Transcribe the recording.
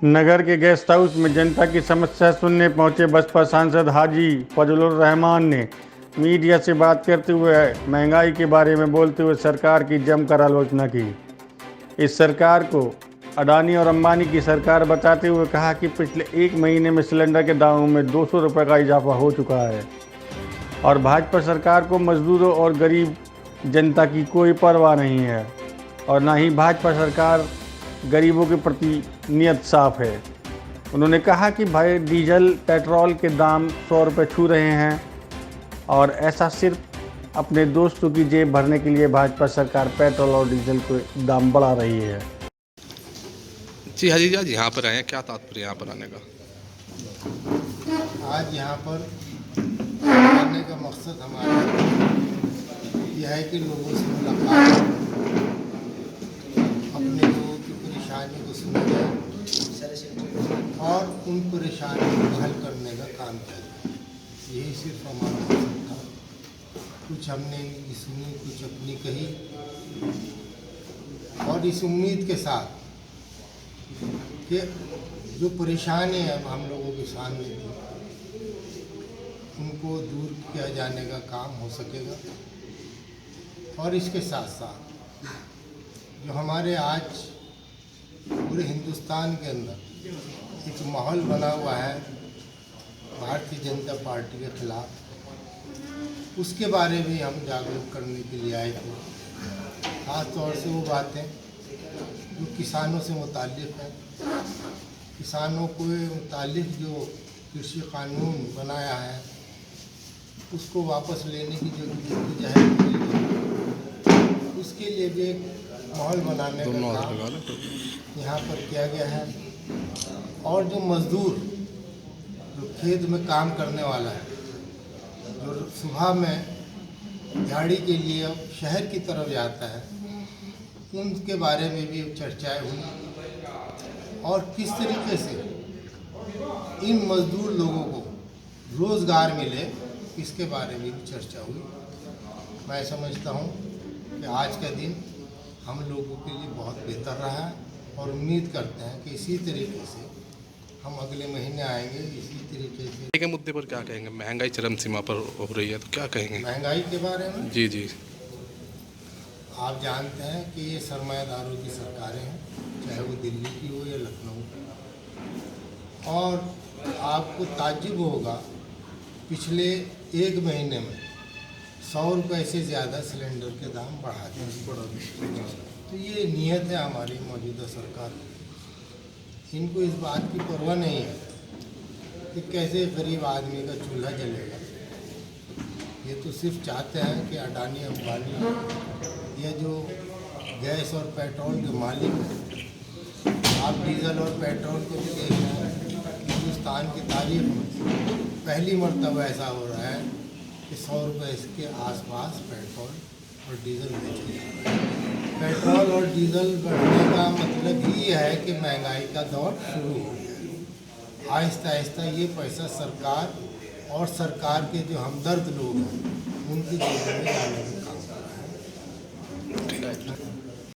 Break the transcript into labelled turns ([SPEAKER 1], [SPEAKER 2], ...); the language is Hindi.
[SPEAKER 1] नगर के गेस्ट हाउस में जनता की समस्या सुनने पहुंचे बसपा सांसद हाजी फजलुर रहमान ने मीडिया से बात करते हुए महंगाई के बारे में बोलते हुए सरकार की जमकर आलोचना की। इस सरकार को अडानी और अंबानी की सरकार बताते हुए कहा कि पिछले एक महीने में सिलेंडर के दामों में 200 रुपये का इजाफा हो चुका है और भाजपा सरकार को मजदूरों और गरीब जनता की कोई परवाह नहीं है और ना ही भाजपा सरकार गरीबों के प्रति नियत साफ है। उन्होंने कहा कि भाई डीजल पेट्रोल के दाम 100 रुपये छू रहे हैं और ऐसा सिर्फ अपने दोस्तों की जेब भरने के लिए भाजपा सरकार पेट्रोल और डीजल के दाम बढ़ा रही है।
[SPEAKER 2] जी हाजी जी, आज यहाँ पर आए हैं, क्या तात्पर्य यहाँ पर आने का?
[SPEAKER 3] आज यहाँ पर आने का मकसद हमारा यह है कि लोगों से मुलाकात, अपने लोगों की परेशानी को सुना जाए और उन परेशानियों को हल करने का काम किया जाए। यही सिर्फ हमारा मकसद था। कुछ हमने इनकी सुनी, कुछ अपनी कही और इस उम्मीद के साथ कि जो परेशानी है हम लोगों के सामने थी उनको दूर किया जाने का काम हो सकेगा। और इसके साथ साथ जो हमारे आज पूरे हिंदुस्तान के अंदर एक माहौल बना हुआ है भारतीय जनता पार्टी के खिलाफ, उसके बारे में हम जागरूक करने के लिए आए थे। खास तौर से वो बातें जो किसानों से मुताल्लिक़ हैं, किसानों को मुताल्लिक़ जो कृषि कानून बनाया है उसको वापस लेने की जो जहद की है, उसके लिए भी एक माहौल बनाने का काम यहाँ पर किया गया है। और जो मज़दूर जो खेत में काम करने वाला है, जो सुबह में दिहाड़ी के लिए अब शहर की तरफ जाता है, उनके बारे में भी चर्चाएं हुई और किस तरीके से इन मज़दूर लोगों को रोज़गार मिले इसके बारे में भी चर्चा हुई। मैं समझता हूँ कि आज का दिन हम लोगों के लिए बहुत बेहतर रहा है और उम्मीद करते हैं कि इसी तरीके से हम अगले महीने आएंगे। इसी तरीके से
[SPEAKER 2] के मुद्दे पर क्या कहेंगे? महंगाई चरम सीमा पर हो रही है, तो क्या कहेंगे
[SPEAKER 3] महंगाई के बारे में?
[SPEAKER 2] जी जी,
[SPEAKER 3] आप जानते हैं कि ये सरमायादारों की सरकारें हैं, चाहे वो दिल्ली की हो या लखनऊ की। और आपको ताज्जुब होगा, पिछले एक महीने में 100 रुपये से ज़्यादा सिलेंडर के दाम बढ़ा दिए। तो ये नीयत है हमारी मौजूदा सरकार की। इनको इस बात की परवाह नहीं है कि कैसे गरीब आदमी का चूल्हा जलेगा। ये तो सिर्फ चाहते हैं कि अडानी अंबानी या जो गैस और पेट्रोल के मालिक हैं, आप डीजल और पेट्रोल को भी देख रहे हैं। हिंदुस्तान की तारीख में पहली मरतबा ऐसा हो रहा है कि 100 रुपये के आसपास पेट्रोल और डीजल बेचे जा रहे हैं। पेट्रोल और डीजल बढ़ने का मतलब ही है कि महंगाई का दौर शुरू हो गया है। आहिस्ता आहिस्ता ये पैसा सरकार और सरकार के जो हमदर्द लोग हैं उनकी जेब में जाने का काम कर रहा है।